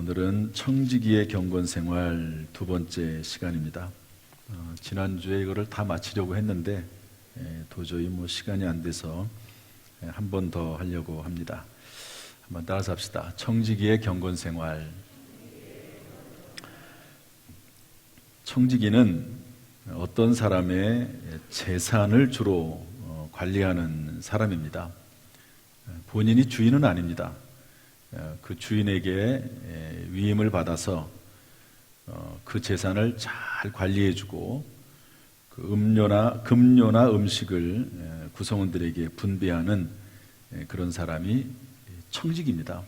오늘은 청지기의 경건생활 두 번째 시간입니다. 지난주에 이거를 다 마치려고 했는데 도저히 시간이 안 돼서 한 번 더 하려고 합니다. 한번 따라서 합시다. 청지기의 경건생활. 청지기는 어떤 사람의 재산을 주로 관리하는 사람입니다. 본인이 주인은 아닙니다. 그 주인에게 위임을 받아서 그 재산을 잘 관리해주고 그 금료나 음식을 구성원들에게 분배하는 그런 사람이 청지기입니다.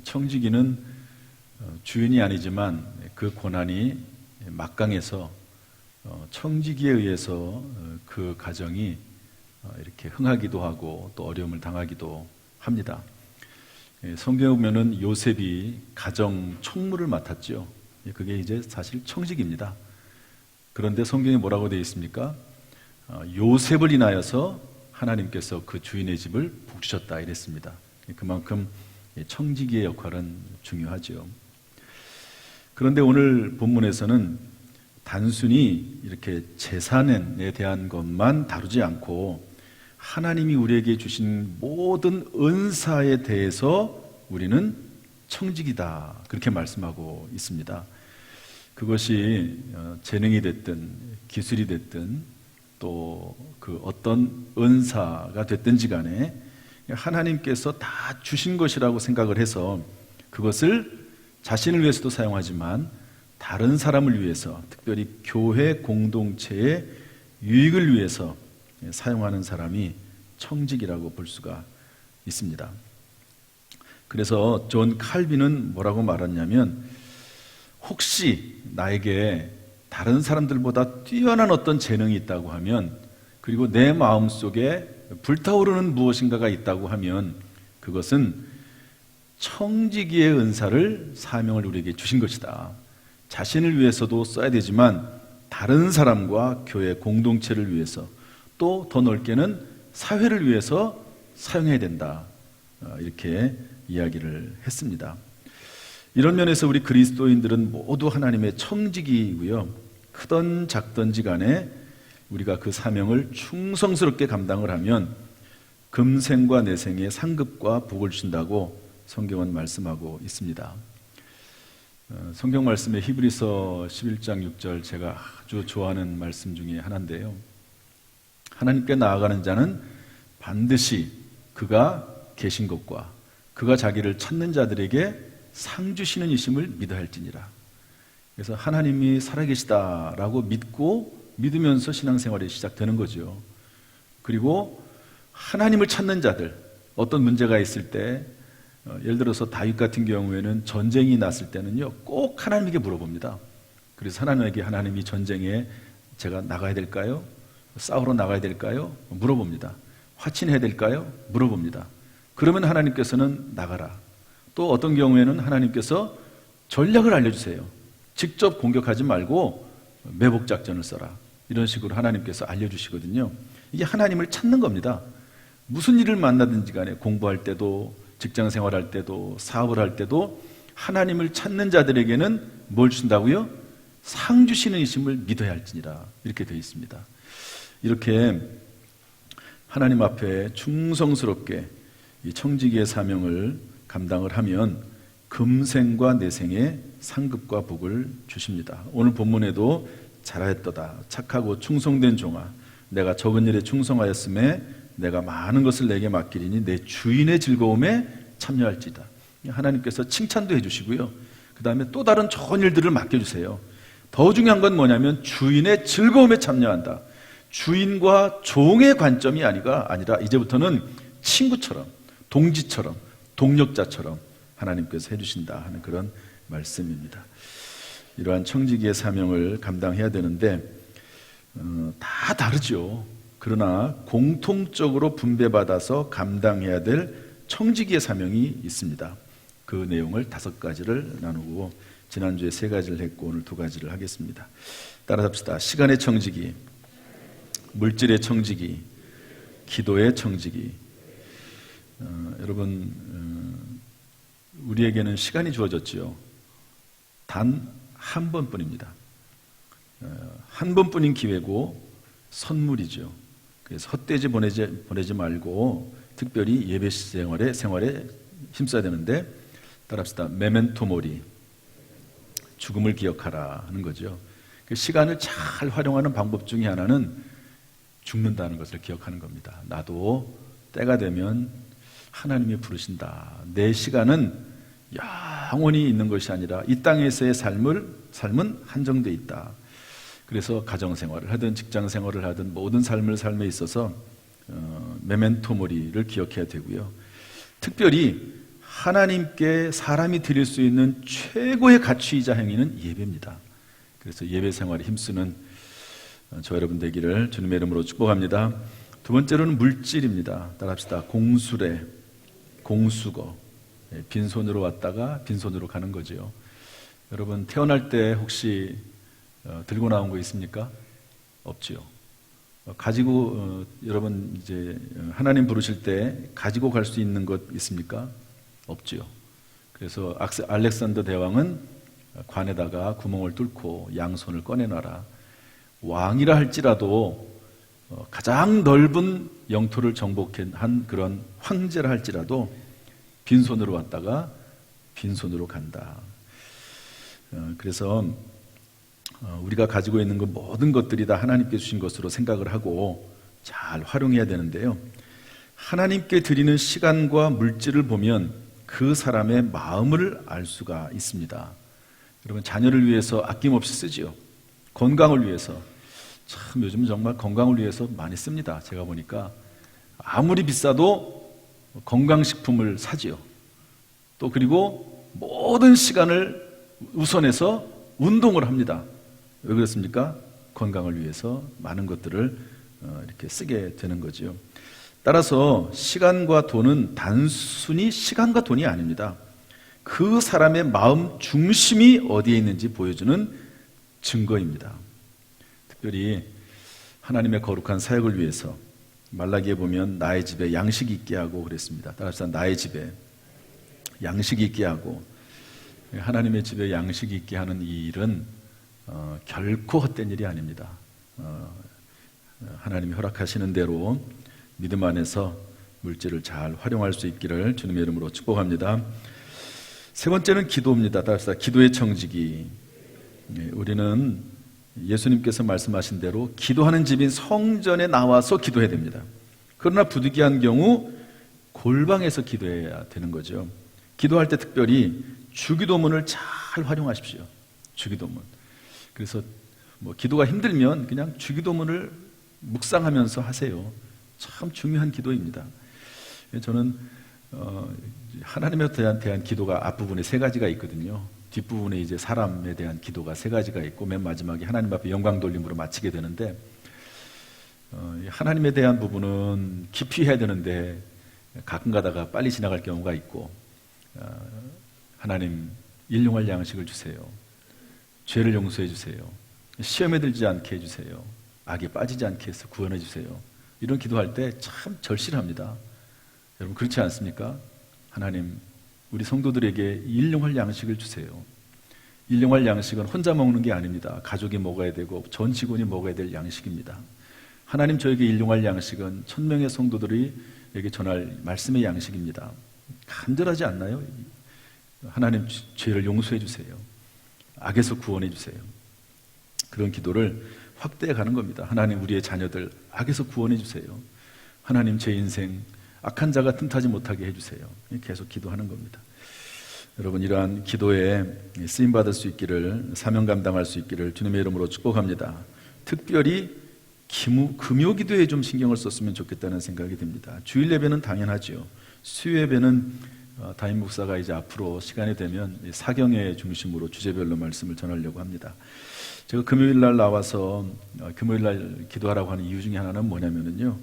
청지기는 주인이 아니지만 그 권한이 막강해서 청지기에 의해서 그 가정이 이렇게 흥하기도 하고 또 어려움을 당하기도 합니다. 성경에 보면은 요셉이 가정 총무를 맡았죠. 그게 이제 사실 청지기입니다. 그런데 성경에 뭐라고 되어 있습니까? 요셉을 인하여서 하나님께서 그 주인의 집을 복주셨다 이랬습니다. 그만큼 청지기의 역할은 중요하죠. 그런데 오늘 본문에서는 단순히 이렇게 재산에 대한 것만 다루지 않고 하나님이 우리에게 주신 모든 은사에 대해서 우리는 청지기다 그렇게 말씀하고 있습니다. 그것이 재능이 됐든 기술이 됐든 또 그 어떤 은사가 됐든지 간에 하나님께서 다 주신 것이라고 생각을 해서 그것을 자신을 위해서도 사용하지만 다른 사람을 위해서 특별히 교회 공동체의 유익을 위해서 사용하는 사람이 청지기라고 볼 수가 있습니다. 그래서 존 칼빈은 뭐라고 말했냐면 혹시 나에게 다른 사람들보다 뛰어난 어떤 재능이 있다고 하면 그리고 내 마음속에 불타오르는 무엇인가가 있다고 하면 그것은 청지기의 은사를 사명을 우리에게 주신 것이다. 자신을 위해서도 써야 되지만 다른 사람과 교회 공동체를 위해서 또 더 넓게는 사회를 위해서 사용해야 된다. 이렇게 이야기를 했습니다. 이런 면에서 우리 그리스도인들은 모두 하나님의 청지기이고요. 크던 작던지 간에 우리가 그 사명을 충성스럽게 감당을 하면 금생과 내생의 상급과 복을 주신다고 성경은 말씀하고 있습니다. 성경 말씀에 히브리서 11장 6절 제가 아주 좋아하는 말씀 중에 하나인데요. 하나님께 나아가는 자는 반드시 그가 계신 것과 그가 자기를 찾는 자들에게 상 주시는 이심을 믿어야 할지니라. 그래서 하나님이 살아계시다라고 믿으면서 신앙생활이 시작되는 거죠. 그리고 하나님을 찾는 자들, 어떤 문제가 있을 때 예를 들어서 다윗 같은 경우에는 전쟁이 났을 때는요 꼭 하나님에게 물어봅니다. 그래서 하나님이 전쟁에 제가 나가야 될까요? 싸우러 나가야 될까요? 물어봅니다. 화친해야 될까요? 물어봅니다. 그러면 하나님께서는 나가라. 또 어떤 경우에는 하나님께서 전략을 알려주세요. 직접 공격하지 말고 매복작전을 써라. 이런 식으로 하나님께서 알려주시거든요. 이게 하나님을 찾는 겁니다. 무슨 일을 만나든지 간에 공부할 때도 직장생활할 때도 사업을 할 때도 하나님을 찾는 자들에게는 뭘 주신다고요? 상 주시는 이심을 믿어야 할지니라. 이렇게 되어 있습니다. 이렇게 하나님 앞에 충성스럽게 이 청지기의 사명을 감당을 하면 금생과 내생의 상급과 복을 주십니다. 오늘 본문에도 잘하였도다 착하고 충성된 종아 내가 적은 일에 충성하였음에 내가 많은 것을 내게 맡기리니 내 주인의 즐거움에 참여할지다. 하나님께서 칭찬도 해주시고요. 그 다음에 또 다른 좋은 일들을 맡겨주세요. 더 중요한 건 뭐냐면 주인의 즐거움에 참여한다. 주인과 종의 관점이 아니라 이제부터는 친구처럼 동지처럼 동력자처럼 하나님께서 해주신다 하는 그런 말씀입니다. 이러한 청지기의 사명을 감당해야 되는데 다 다르죠. 그러나 공통적으로 분배받아서 감당해야 될 청지기의 사명이 있습니다. 그 내용을 5가지를 나누고 지난주에 3가지를 했고 오늘 2가지를 하겠습니다. 따라 합시다. 시간의 청지기, 물질의 청지기, 기도의 청지기. 여러분 우리에게는 시간이 주어졌지요. 단 한 번뿐입니다. 한 번뿐인 기회고 선물이죠. 그래서 헛되이 보내지 말고 특별히 예배 생활에 힘써야 되는데, 따라합시다. 메멘토 모리, 죽음을 기억하라 하는 거죠. 그 시간을 잘 활용하는 방법 중에 하나는 죽는다는 것을 기억하는 겁니다. 나도 때가 되면 하나님이 부르신다. 내 시간은 영원히 있는 것이 아니라 이 땅에서의 삶은 한정되어 있다. 그래서 가정생활을 하든 직장생활을 하든 모든 삶에 있어서 메멘토 모리를 기억해야 되고요. 특별히 하나님께 사람이 드릴 수 있는 최고의 가치이자 행위는 예배입니다. 그래서 예배 생활에 힘쓰는 저 여러분 되기를 주님의 이름으로 축복합니다. 두 번째로는 물질입니다. 따라합시다. 공수래, 공수거. 빈손으로 왔다가 빈손으로 가는 거죠. 여러분 태어날 때 혹시 들고 나온 거 있습니까? 없지요. 가지고 여러분 이제 하나님 부르실 때 가지고 갈 수 있는 것 있습니까? 없지요. 그래서 알렉산더 대왕은 관에다가 구멍을 뚫고 양손을 꺼내놔라. 왕이라 할지라도 가장 넓은 영토를 정복한 그런 황제라 할지라도 빈손으로 왔다가 빈손으로 간다. 그래서 우리가 가지고 있는 그 모든 것들이 다 하나님께 주신 것으로 생각을 하고 잘 활용해야 되는데요. 하나님께 드리는 시간과 물질을 보면 그 사람의 마음을 알 수가 있습니다. 여러분 자녀를 위해서 아낌없이 쓰지요. 건강을 위해서. 참 요즘 정말 건강을 위해서 많이 씁니다. 제가 보니까 아무리 비싸도 건강식품을 사지요. 또 그리고 모든 시간을 우선해서 운동을 합니다. 왜 그렇습니까? 건강을 위해서 많은 것들을 이렇게 쓰게 되는 거죠. 따라서 시간과 돈은 단순히 시간과 돈이 아닙니다. 그 사람의 마음 중심이 어디에 있는지 보여주는 증거입니다. 특별히 하나님의 거룩한 사역을 위해서 말라기에 보면 나의 집에 양식이 있게 하고 그랬습니다. 따라서 나의 집에 양식이 있게 하고, 하나님의 집에 양식이 있게 하는 이 일은 결코 헛된 일이 아닙니다. 하나님이 허락하시는 대로 믿음 안에서 물질을 잘 활용할 수 있기를 주님의 이름으로 축복합니다. 세 번째는 기도입니다. 따라서 기도의 청지기. 우리는 예수님께서 말씀하신 대로 기도하는 집인 성전에 나와서 기도해야 됩니다. 그러나 부득이한 경우 골방에서 기도해야 되는 거죠. 기도할 때 특별히 주기도문을 잘 활용하십시오. 주기도문. 그래서 기도가 힘들면 그냥 주기도문을 묵상하면서 하세요. 참 중요한 기도입니다. 저는 하나님에 대한 기도가 앞부분에 세 가지가 있거든요. 뒷부분에 이제 사람에 대한 기도가 세 가지가 있고 맨 마지막에 하나님 앞에 영광 돌림으로 마치게 되는데, 하나님에 대한 부분은 깊이 해야 되는데 가끔 가다가 빨리 지나갈 경우가 있고, 하나님 일용할 양식을 주세요. 죄를 용서해 주세요. 시험에 들지 않게 해주세요. 악에 빠지지 않게 해서 구원해 주세요. 이런 기도할 때 참 절실합니다. 여러분 그렇지 않습니까? 하나님 우리 성도들에게 일용할 양식을 주세요. 일용할 양식은 혼자 먹는 게 아닙니다. 가족이 먹어야 되고 전 직원이 먹어야 될 양식입니다. 하나님 저에게 일용할 양식은 1000명의 성도들에게 전할 말씀의 양식입니다. 간절하지 않나요? 하나님 죄를 용서해 주세요. 악에서 구원해 주세요. 그런 기도를 확대해 가는 겁니다. 하나님 우리의 자녀들 악에서 구원해 주세요. 하나님 제 인생 악한 자가 틈타지 못하게 해주세요. 계속 기도하는 겁니다. 여러분 이러한 기도에 쓰임받을 수 있기를, 사명 감당할 수 있기를 주님의 이름으로 축복합니다. 특별히 금요 기도에 좀 신경을 썼으면 좋겠다는 생각이 듭니다. 주일 예배는 당연하죠. 수요 예배는 담임 목사가 이제 앞으로 시간이 되면 사경회 중심으로 주제별로 말씀을 전하려고 합니다. 제가 금요일 날 나와서 금요일 날 기도하라고 하는 이유 중에 하나는 뭐냐면요,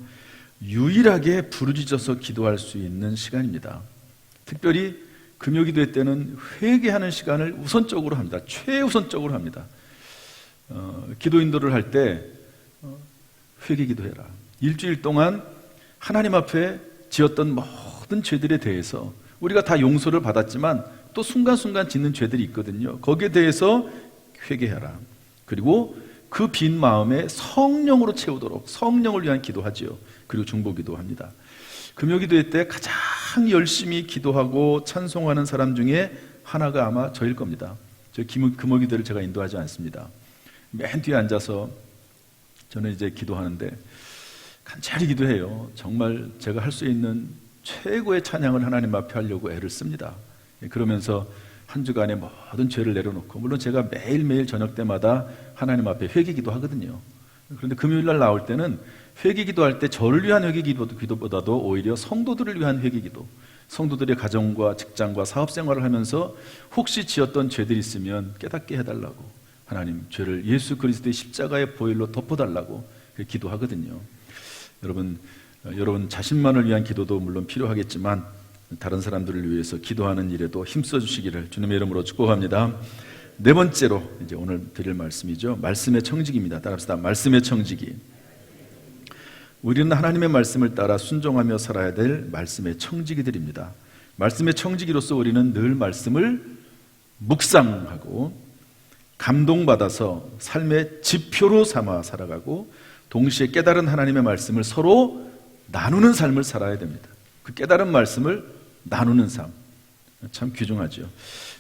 유일하게 부르짖어서 기도할 수 있는 시간입니다. 특별히 금요 기도회 때는 회개하는 시간을 우선적으로 합니다. 최우선적으로 합니다. 기도 인도를 할 때 회개 기도해라. 일주일 동안 하나님 앞에 지었던 모든 죄들에 대해서 우리가 다 용서를 받았지만 또 또 순간순간 짓는 죄들이 있거든요. 거기에 대해서 회개하라. 그리고 그 빈 마음에 성령으로 채우도록 성령을 위한 기도하지요. 그리고 중보기도 합니다. 금요기도회 때 가장 열심히 기도하고 찬송하는 사람 중에 하나가 아마 저일 겁니다. 저 금요기도를 제가 인도하지 않습니다. 맨 뒤에 앉아서 저는 이제 기도하는데 간절히 기도해요. 정말 제가 할 수 있는 최고의 찬양을 하나님 앞에 하려고 애를 씁니다. 그러면서 한 주간의 모든 죄를 내려놓고, 물론 제가 매일매일 저녁 때마다 하나님 앞에 회개기도 하거든요. 그런데 금요일날 나올 때는 회개기도 할 때 저를 위한 회개기도보다도 오히려 성도들을 위한 회개기도, 성도들의 가정과 직장과 사업생활을 하면서 혹시 지었던 죄들이 있으면 깨닫게 해달라고, 하나님 죄를 예수 그리스도의 십자가의 보혈로 덮어달라고 기도하거든요. 여러분 자신만을 위한 기도도 물론 필요하겠지만 다른 사람들을 위해서 기도하는 일에도 힘써 주시기를 주님의 이름으로 축복합니다. 네 번째로 이제 오늘 드릴 말씀이죠. 말씀의 청지기입니다. 따라합시다. 말씀의 청지기. 우리는 하나님의 말씀을 따라 순종하며 살아야 될 말씀의 청지기들입니다. 말씀의 청지기로서 우리는 늘 말씀을 묵상하고 감동받아서 삶의 지표로 삼아 살아가고, 동시에 깨달은 하나님의 말씀을 서로 나누는 삶을 살아야 됩니다. 그 깨달은 말씀을 나누는 삶, 참 귀중하죠.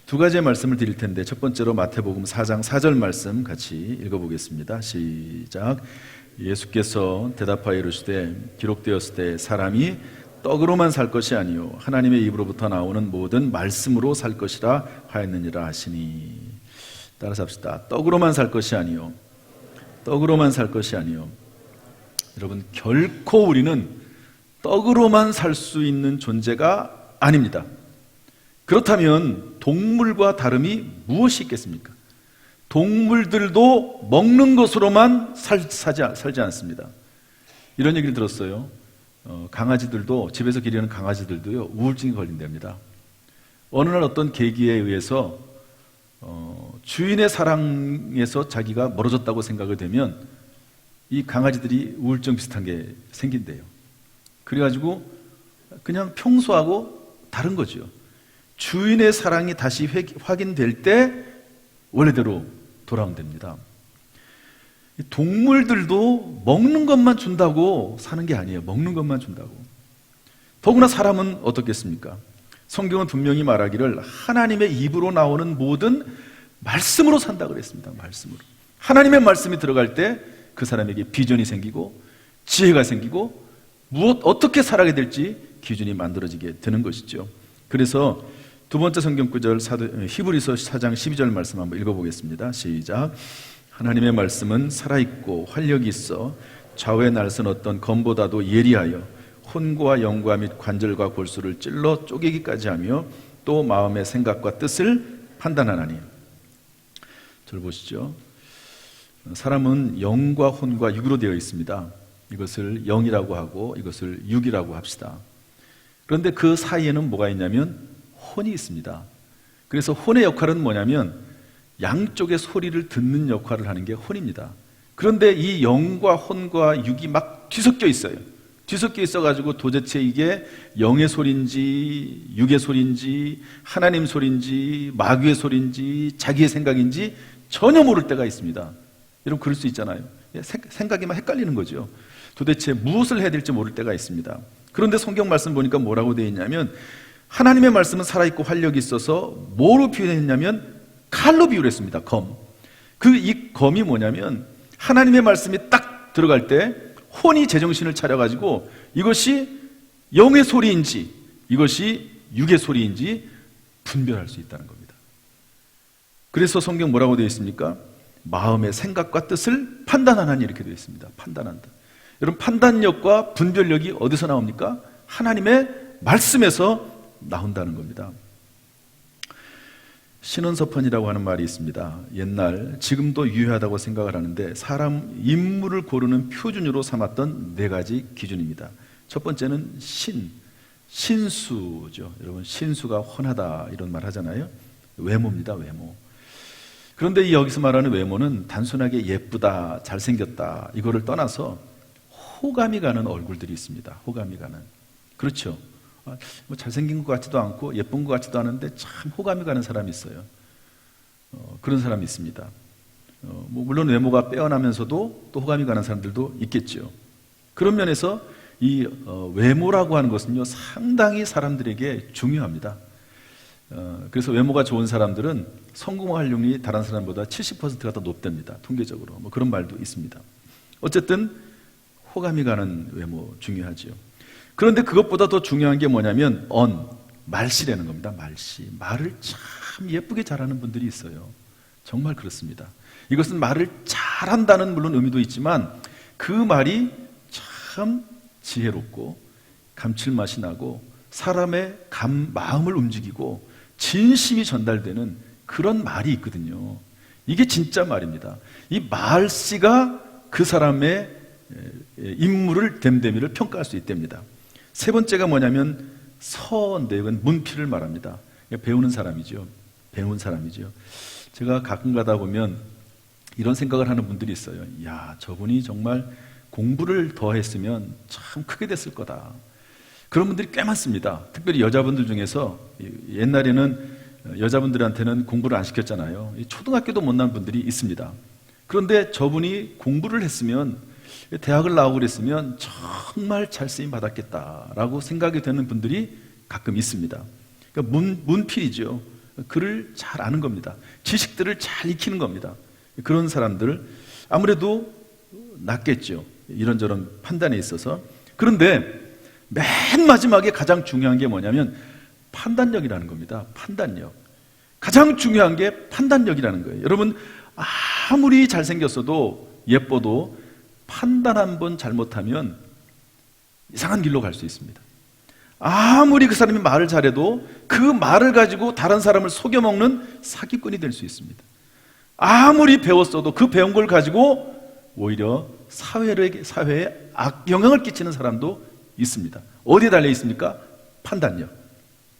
두 가지의 말씀을 드릴 텐데, 첫 번째로 마태복음 4장 4절 말씀 같이 읽어보겠습니다. 시작. 예수께서 대답하여 이르시되 기록되었을 때 사람이 떡으로만 살 것이 아니요 하나님의 입으로부터 나오는 모든 말씀으로 살 것이라 하였느니라 하시니. 따라서 합시다. 떡으로만 살 것이 아니요, 떡으로만 살 것이 아니요. 여러분, 결코 우리는 떡으로만 살 수 있는 존재가 아닙니다. 그렇다면 동물과 다름이 무엇이 있겠습니까? 동물들도 먹는 것으로만 살지 않습니다. 이런 얘기를 들었어요. 강아지들도, 집에서 기르는 강아지들도요, 우울증이 걸린답니다. 어느 날 어떤 계기에 의해서 주인의 사랑에서 자기가 멀어졌다고 생각이 되면 이 강아지들이 우울증 비슷한 게 생긴대요. 그래가지고 그냥 평소하고 다른 거죠. 주인의 사랑이 다시 확인될 때 원래대로 돌아온답니다. 동물들도 먹는 것만 준다고 사는 게 아니에요. 먹는 것만 준다고. 더구나 사람은 어떻겠습니까? 성경은 분명히 말하기를 하나님의 입으로 나오는 모든 말씀으로 산다 그랬습니다. 말씀으로. 하나님의 말씀이 들어갈 때 그 사람에게 비전이 생기고 지혜가 생기고 어떻게 살아가게 될지 기준이 만들어지게 되는 것이죠. 그래서 두 번째 성경 구절 히브리서 4장 12절 말씀 한번 읽어보겠습니다. 시작. 하나님의 말씀은 살아있고 활력이 있어 좌우에 날선 어떤 검보다도 예리하여 혼과 영과 및 관절과 골수를 찔러 쪼개기까지 하며 또 마음의 생각과 뜻을 판단하나니. 저를 보시죠. 사람은 영과 혼과 육으로 되어 있습니다. 이것을 영이라고 하고 이것을 육이라고 합시다. 그런데 그 사이에는 뭐가 있냐면 혼이 있습니다. 그래서 혼의 역할은 뭐냐면 양쪽의 소리를 듣는 역할을 하는 게 혼입니다. 그런데 이 영과 혼과 육이 막 뒤섞여 있어요. 뒤섞여 있어가지고 도대체 이게 영의 소리인지 육의 소리인지 하나님 소리인지 마귀의 소리인지 자기의 생각인지 전혀 모를 때가 있습니다. 여러분 그럴 수 있잖아요. 생각이 막 헷갈리는 거죠. 도대체 무엇을 해야 될지 모를 때가 있습니다. 그런데 성경 말씀 보니까 뭐라고 되어 있냐면 하나님의 말씀은 살아있고 활력이 있어서 뭐로 표현했냐면 칼로 비유를 했습니다. 검. 이 검이 뭐냐면 하나님의 말씀이 딱 들어갈 때 혼이 제정신을 차려가지고 이것이 영의 소리인지 이것이 육의 소리인지 분별할 수 있다는 겁니다. 그래서 성경 뭐라고 되어 있습니까? 마음의 생각과 뜻을 판단하나니 이렇게 되어 있습니다. 판단한다. 여러분 판단력과 분별력이 어디서 나옵니까? 하나님의 말씀에서 나온다는 겁니다. 신원서판이라고 하는 말이 있습니다. 옛날, 지금도 유효하다고 생각을 하는데 사람 인물을 고르는 표준으로 삼았던 네 가지 기준입니다. 첫 번째는 신수죠. 여러분 신수가 훤하다 이런 말 하잖아요. 외모입니다. 외모. 그런데 여기서 말하는 외모는 단순하게 예쁘다, 잘생겼다 이거를 떠나서 호감이 가는 얼굴들이 있습니다. 호감이 가는. 그렇죠. 뭐 잘생긴 것 같지도 않고 예쁜 것 같지도 않은데 참 호감이 가는 사람이 있어요. 그런 사람이 있습니다. 뭐 물론 외모가 빼어나면서도 또 호감이 가는 사람들도 있겠죠. 그런 면에서 이 외모라고 하는 것은요, 상당히 사람들에게 중요합니다. 그래서 외모가 좋은 사람들은 성공 확률이 다른 사람보다 70%가 더 높답니다. 통계적으로. 뭐 그런 말도 있습니다. 어쨌든 호감이 가는 외모 중요하죠. 그런데 그것보다 더 중요한 게 뭐냐면 말씨라는 겁니다. 말씨. 말을 참 예쁘게 잘하는 분들이 있어요. 정말 그렇습니다. 이것은 말을 잘한다는 물론 의미도 있지만 그 말이 참 지혜롭고 감칠맛이 나고 사람의 마음을 움직이고 진심이 전달되는 그런 말이 있거든요. 이게 진짜 말입니다. 이 말씨가 그 사람의 인물을 됨됨이를 평가할 수 있답니다. 세 번째가 뭐냐면 서인데 문필을 말합니다. 배우는 사람이죠. 배운 사람이죠. 제가 가끔 가다 보면 이런 생각을 하는 분들이 있어요. 야, 저분이 정말 공부를 더 했으면 참 크게 됐을 거다. 그런 분들이 꽤 많습니다. 특별히 여자분들 중에서 옛날에는 여자분들한테는 공부를 안 시켰잖아요. 초등학교도 못 나온 분들이 있습니다. 그런데 저분이 공부를 했으면, 대학을 나오고 그랬으면 정말 잘 쓰임 받았겠다라고 생각이 되는 분들이 가끔 있습니다. 그러니까 문필이죠. 글을 잘 아는 겁니다. 지식들을 잘 익히는 겁니다. 그런 사람들 아무래도 낫겠죠. 이런저런 판단에 있어서. 그런데 맨 마지막에 가장 중요한 게 뭐냐면 판단력이라는 겁니다. 판단력. 가장 중요한 게 판단력이라는 거예요. 여러분, 아무리 잘생겼어도 예뻐도 판단 한번 잘못하면 이상한 길로 갈 수 있습니다. 아무리 그 사람이 말을 잘해도 그 말을 가지고 다른 사람을 속여먹는 사기꾼이 될 수 있습니다. 아무리 배웠어도 그 배운 걸 가지고 오히려 사회에 악영향을 끼치는 사람도 있습니다. 어디에 달려 있습니까? 판단력,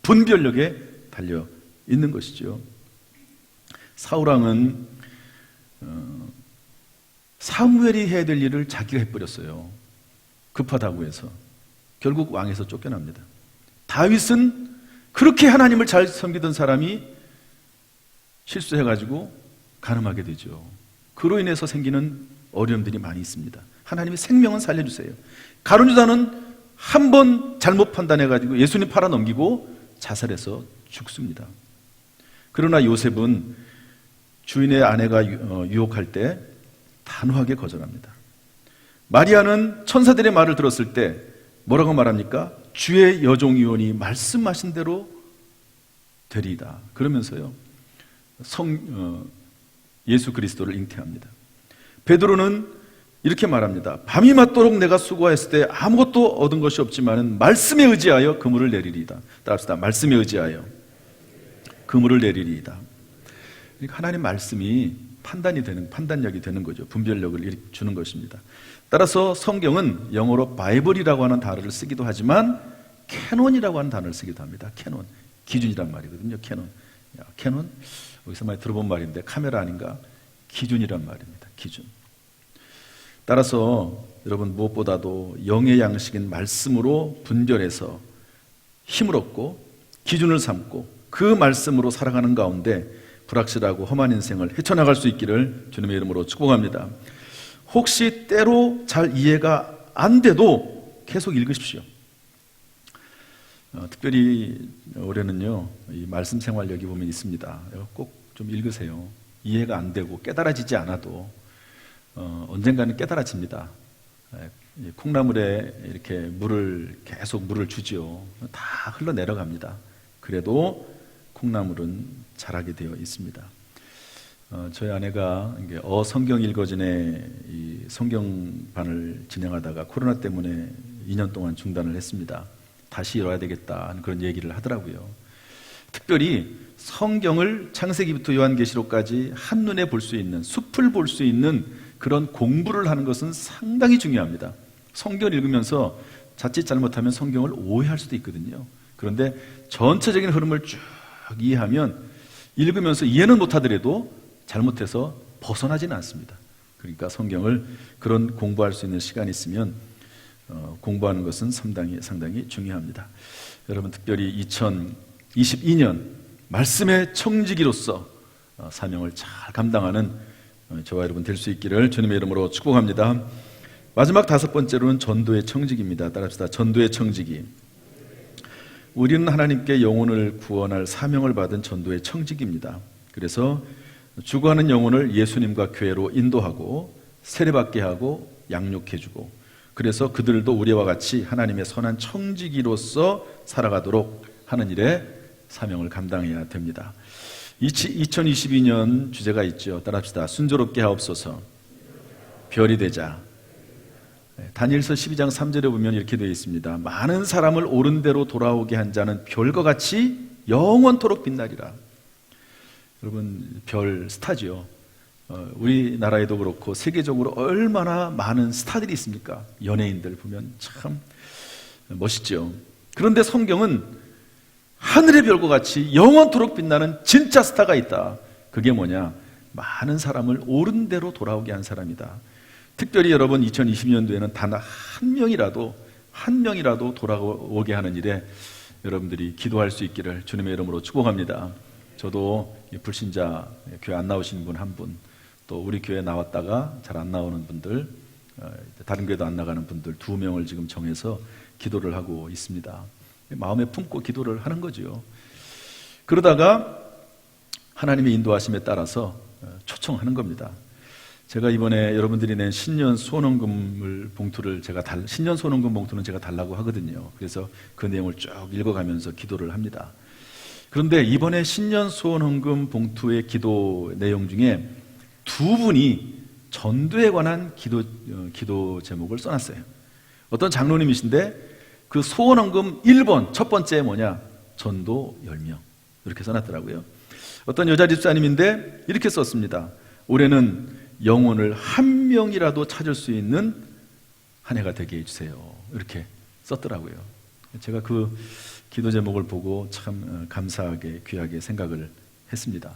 분별력에 달려 있는 것이죠. 사울왕은 사무엘이 해야 될 일을 자기가 해버렸어요. 급하다고 해서. 결국 왕에서 쫓겨납니다. 다윗은 그렇게 하나님을 잘 섬기던 사람이 실수해가지고 간음하게 되죠. 그로 인해서 생기는 어려움들이 많이 있습니다. 하나님의 생명은 살려주세요. 가룟 유다는 한 번 잘못 판단해가지고 예수님 팔아넘기고 자살해서 죽습니다. 그러나 요셉은 주인의 아내가 유혹할 때 단호하게 거절합니다. 마리아는 천사들의 말을 들었을 때 뭐라고 말합니까? 주의 여종이오니 말씀하신 대로 되리이다. 그러면서요, 예수 그리스도를 잉태합니다. 베드로는 이렇게 말합니다. 밤이 맞도록 내가 수고했을 때 아무것도 얻은 것이 없지만 말씀에 의지하여 그물을 내리리이다. 따라합시다. 말씀에 의지하여 그물을 내리리이다. 그러니까 하나님 말씀이 판단력이 되는 거죠. 분별력을 주는 것입니다. 따라서 성경은 영어로 바이블이라고 하는 단어를 쓰기도 하지만 캐논이라고 하는 단어를 쓰기도 합니다. 캐논, 기준이란 말이거든요. 캐논, 여기서 많이 들어본 말인데 카메라 아닌가? 기준이란 말입니다. 기준. 따라서 여러분 무엇보다도 영의 양식인 말씀으로 분별해서 힘을 얻고 기준을 삼고 그 말씀으로 살아가는 가운데 불확실하고 험한 인생을 헤쳐나갈 수 있기를 주님의 이름으로 축복합니다. 혹시 때로 잘 이해가 안 돼도 계속 읽으십시오. 특별히 올해는요, 이 말씀 생활 여기 보면 있습니다. 꼭 좀 읽으세요. 이해가 안 되고 깨달아지지 않아도 언젠가는 깨달아집니다. 콩나물에 이렇게 계속 물을 주지요. 다 흘러내려갑니다. 그래도 콩나물은 자라게 되어 있습니다. 저희 아내가 성경 읽어진의 이 성경반을 진행하다가 코로나 때문에 2년 동안 중단을 했습니다. 다시 이뤄야 되겠다는 그런 얘기를 하더라고요. 특별히 성경을 창세기부터 요한계시록까지 한눈에 볼 수 있는, 숲을 볼 수 있는 그런 공부를 하는 것은 상당히 중요합니다. 성경을 읽으면서 자칫 잘못하면 성경을 오해할 수도 있거든요. 그런데 전체적인 흐름을 쭉 이해하면 읽으면서 이해는 못하더라도 잘못해서 벗어나지는 않습니다. 그러니까 성경을 그런 공부할 수 있는 시간이 있으면 공부하는 것은 상당히 중요합니다. 여러분, 특별히 2022년 말씀의 청지기로서 사명을 잘 감당하는 저와 여러분 될 수 있기를 주님의 이름으로 축복합니다. 마지막 5번째로는 전도의 청지기입니다. 따라합시다. 전도의 청지기. 우리는 하나님께 영혼을 구원할 사명을 받은 전도의 청지기입니다. 그래서 죽어가는 영혼을 예수님과 교회로 인도하고 세례받게 하고 양육해주고, 그래서 그들도 우리와 같이 하나님의 선한 청지기로서 살아가도록 하는 일에 사명을 감당해야 됩니다. 2022년 주제가 있죠. 따라합시다. 순조롭게 하옵소서, 별이 되자. 다니엘서 12장 3절에 보면 이렇게 되어 있습니다. 많은 사람을 옳은 대로 돌아오게 한 자는 별과 같이 영원토록 빛나리라. 여러분, 별 스타죠. 우리나라에도 그렇고 세계적으로 얼마나 많은 스타들이 있습니까? 연예인들 보면 참 멋있죠. 그런데 성경은 하늘의 별과 같이 영원토록 빛나는 진짜 스타가 있다. 그게 뭐냐? 많은 사람을 옳은 대로 돌아오게 한 사람이다. 특별히 여러분, 2020년도에는 단 한 명이라도 돌아오게 하는 일에 여러분들이 기도할 수 있기를 주님의 이름으로 축복합니다. 저도 불신자 교회 안 나오시는 분 한 분, 또 우리 교회 나왔다가 잘 안 나오는 분들, 다른 교회도 안 나가는 분들 2명을 지금 정해서 기도를 하고 있습니다. 마음에 품고 기도를 하는 거죠. 그러다가 하나님의 인도하심에 따라서 초청하는 겁니다. 제가 이번에 여러분들이 낸 신년 소원헌금 봉투는 제가 달라고 하거든요. 그래서 그 내용을 쭉 읽어가면서 기도를 합니다. 그런데 이번에 신년 소원헌금 봉투의 기도 내용 중에 2분이 전도에 관한 기도 제목을 써놨어요. 어떤 장로님이신데 그 소원헌금 1번 첫 번째 뭐냐? 전도 10명 이렇게 써놨더라고요. 어떤 여자 집사님인데 이렇게 썼습니다. 올해는 영혼을 1명이라도 찾을 수 있는 한 해가 되게 해주세요. 이렇게 썼더라고요. 제가 그 기도 제목을 보고 참 감사하게 귀하게 생각을 했습니다.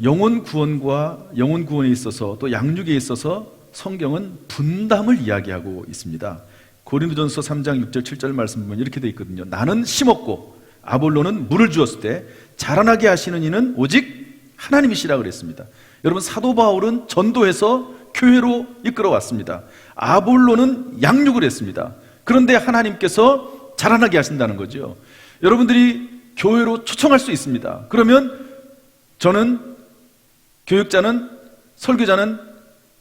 영혼 구원에 있어서 또 양육에 있어서 성경은 분담을 이야기하고 있습니다. 고린도전서 3장 6절 7절 말씀 보면 이렇게 되어 있거든요. 나는 심었고 아볼로는 물을 주었을 때 자라나게 하시는 이는 오직 하나님이시라 그랬습니다. 여러분, 사도 바울은 전도해서 교회로 이끌어 왔습니다. 아볼로는 양육을 했습니다. 그런데 하나님께서 자라나게 하신다는 거죠. 여러분들이 교회로 초청할 수 있습니다. 그러면 저는, 교육자는, 설교자는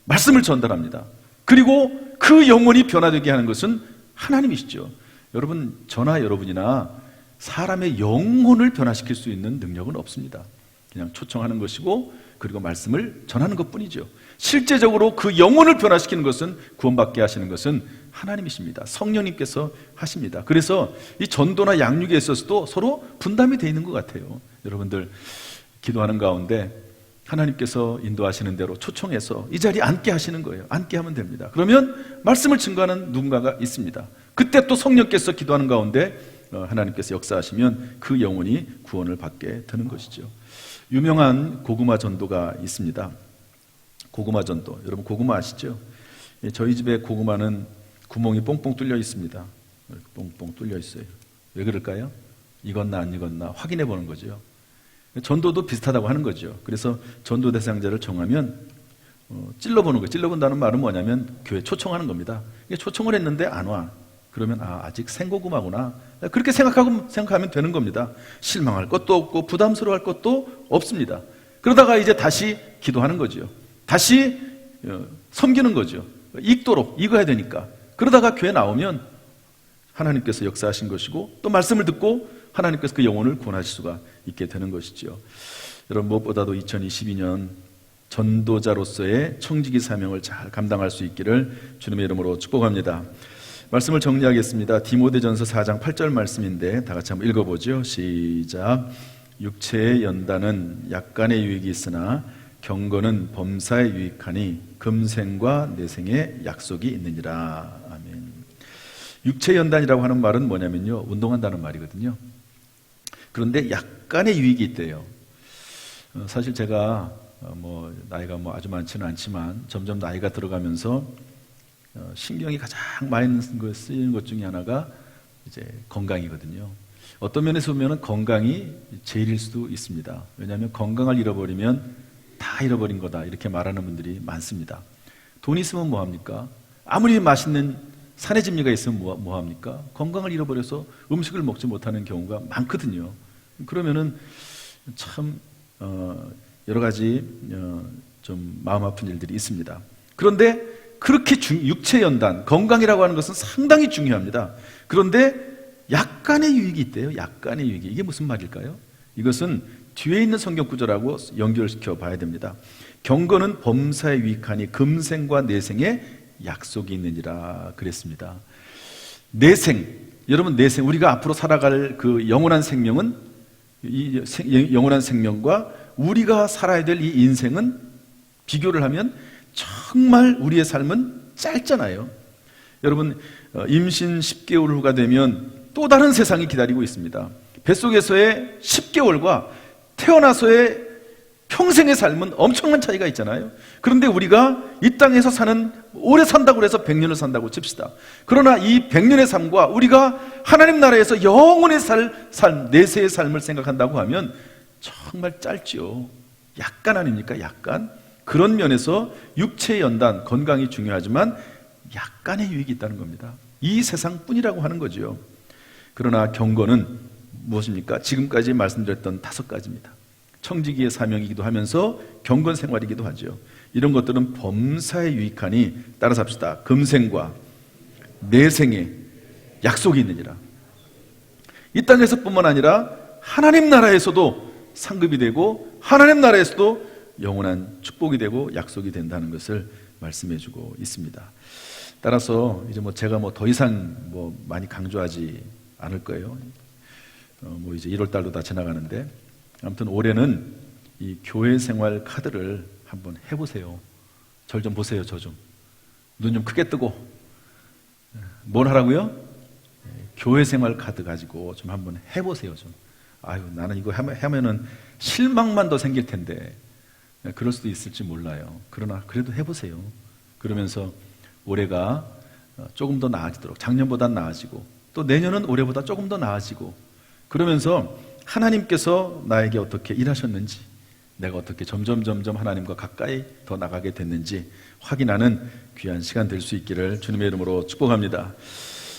말씀을 전달합니다. 그리고 그 영혼이 변화되게 하는 것은 하나님이시죠. 여러분, 저나 여러분이나 사람의 영혼을 변화시킬 수 있는 능력은 없습니다. 그냥 초청하는 것이고 그리고 말씀을 전하는 것뿐이죠. 실제적으로 그 영혼을 변화시키는 것은, 구원받게 하시는 것은 하나님이십니다. 성령님께서 하십니다. 그래서 이 전도나 양육에 있어서도 서로 분담이 되어 있는 것 같아요. 여러분들 기도하는 가운데 하나님께서 인도하시는 대로 초청해서 이 자리에 앉게 하시는 거예요. 앉게 하면 됩니다. 그러면 말씀을 증거하는 누군가가 있습니다. 그때 또 성령께서 기도하는 가운데 하나님께서 역사하시면 그 영혼이 구원을 받게 되는 것이죠. 유명한 고구마 전도가 있습니다. 고구마 전도. 여러분, 고구마 아시죠? 저희 집에 고구마는 구멍이 뽕뽕 뚫려 있습니다. 뽕뽕 뚫려 있어요. 왜 그럴까요? 익었나 안 익었나 확인해 보는 거죠. 전도도 비슷하다고 하는 거죠. 그래서 전도 대상자를 정하면 찔러보는 거예요. 찔러본다는 말은 뭐냐면 교회 초청하는 겁니다. 초청을 했는데 안 와. 그러면 아직 생고구마구나. 그렇게 생각하면 되는 겁니다. 실망할 것도 없고 부담스러워할 것도 없습니다. 그러다가 이제 다시 기도하는 거죠. 다시 섬기는 거죠. 익어야 되니까. 그러다가 교회 나오면 하나님께서 역사하신 것이고 또 말씀을 듣고 하나님께서 그 영혼을 구원하실 수가 있게 되는 것이죠. 여러분, 무엇보다도 2022년 전도자로서의 청지기 사명을 잘 감당할 수 있기를 주님의 이름으로 축복합니다. 말씀을 정리하겠습니다. 디모데전서 4장 8절 말씀인데 다 같이 한번 읽어보죠. 시작. 육체의 연단은 약간의 유익이 있으나 경건은 범사에 유익하니 금생과 내생의 약속이 있느니라. 아멘. 육체 연단이라고 하는 말은 뭐냐면요, 운동한다는 말이거든요. 그런데 약간의 유익이 있대요. 사실 제가 나이가 아주 많지는 않지만 점점 나이가 들어가면서 신경이 가장 많이 쓰이는 것 중에 하나가 이제 건강이거든요. 어떤 면에서 보면 건강이 제일일 수도 있습니다. 왜냐하면 건강을 잃어버리면 다 잃어버린 거다 이렇게 말하는 분들이 많습니다. 돈 있으면 뭐합니까? 아무리 맛있는 산의 진미가 있으면 뭐합니까? 건강을 잃어버려서 음식을 먹지 못하는 경우가 많거든요. 그러면은 참 여러 가지 좀 마음 아픈 일들이 있습니다. 그런데 그렇게 육체 연단, 건강이라고 하는 것은 상당히 중요합니다. 그런데 약간의 유익이 있대요. 약간의 유익이. 이게 무슨 말일까요? 이것은 뒤에 있는 성경 구절하고 연결시켜 봐야 됩니다. 경건은 범사에 유익하니 금생과 내생에 약속이 있느니라 그랬습니다. 내생, 여러분 내생, 우리가 앞으로 살아갈 그 영원한 생명은 이 영원한 생명과 우리가 살아야 될 이 인생은 비교를 하면 정말 우리의 삶은 짧잖아요. 여러분 임신 10개월 후가 되면 또 다른 세상이 기다리고 있습니다. 뱃속에서의 10개월과 태어나서의 평생의 삶은 엄청난 차이가 있잖아요. 그런데 우리가 이 땅에서 오래 산다고 해서 100년을 산다고 칩시다. 그러나 이 100년의 삶과 우리가 하나님 나라에서 영원히 살 삶, 내세의 삶을 생각한다고 하면 정말 짧지요. 약간 아닙니까? 약간. 그런 면에서 육체의 연단, 건강이 중요하지만 약간의 유익이 있다는 겁니다. 이 세상뿐이라고 하는 거죠. 그러나 경건은 무엇입니까? 지금까지 말씀드렸던 5가지입니다. 청지기의 사명이기도 하면서 경건 생활이기도 하죠. 이런 것들은 범사에 유익하니 따라서 합시다. 금생과 내생에 약속이 있느니라. 이 땅에서뿐만 아니라 하나님 나라에서도 상급이 되고 하나님 나라에서도 영원한 축복이 되고 약속이 된다는 것을 말씀해주고 있습니다. 따라서 이제 제가 더 이상 많이 강조하지 않을 거예요. 이제 1월 달도 다 지나가는데 아무튼 올해는 이 교회 생활 카드를 한번 해보세요. 절 좀 보세요. 저 좀 눈 좀 크게 뜨고 뭘 하라고요? 교회 생활 카드 가지고 좀 한번 해보세요. 좀 아유 나는 이거 하면은 실망만 더 생길 텐데 그럴 수도 있을지 몰라요. 그러나 그래도 해보세요. 그러면서 올해가 조금 더 나아지도록, 작년보다 나아지고 또 내년은 올해보다 조금 더 나아지고, 그러면서 하나님께서 나에게 어떻게 일하셨는지, 내가 어떻게 점점 하나님과 가까이 더 나가게 됐는지 확인하는 귀한 시간 될 수 있기를 주님의 이름으로 축복합니다.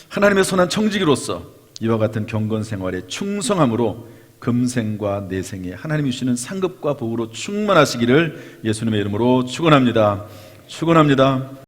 하나님의 선한 청지기로서 이와 같은 경건 생활에 충성함으로 금생과 내생에 하나님이 주시는 상급과 복으로 충만하시기를 예수님의 이름으로 축원합니다. 축원합니다.